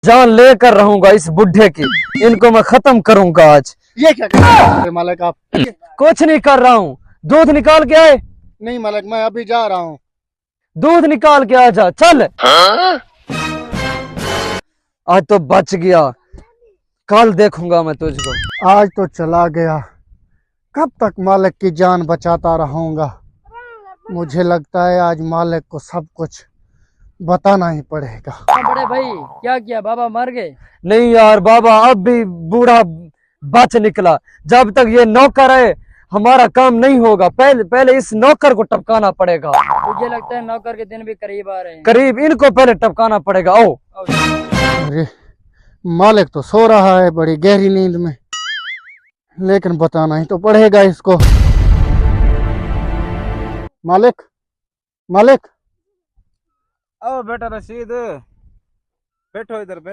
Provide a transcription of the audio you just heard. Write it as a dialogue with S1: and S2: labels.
S1: जान लेकर रहूंगा इस बुढ़े की, इनको मैं खत्म करूंगा आज।
S2: ये क्या कर रहे हैं मालिक आप?
S1: कुछ नहीं कर रहा हूँ, दूध निकाल के आए।
S2: नहीं मालिक, मैं अभी जा रहा हूँ।
S1: दूध निकाल के आ जा, चल। आज तो बच गया, कल देखूंगा मैं तुझको।
S2: आज तो चला गया, कब तक मालिक की जान बचाता रहूंगा। मुझे लगता है आज मालिक को सब कुछ बताना ही पड़ेगा।
S3: बड़े भाई क्या किया, बाबा मर गए?
S1: नहीं यार, बाबा अब भी बूढ़ा बच निकला। जब तक ये नौकर है हमारा काम नहीं होगा। पहले इस नौकर को टपकाना पड़ेगा।
S3: मुझे लगता है नौकर के दिन भी करीब आ रहे हैं।
S1: करीब इनको पहले टपकाना पड़ेगा। ओ
S2: अरे मालिक तो सो रहा है बड़ी गहरी नींद में, लेकिन बताना ही तो पड़ेगा इसको। मालिक, मालिक।
S4: आओ बेटा रशीद, बैठो इधर बैठो।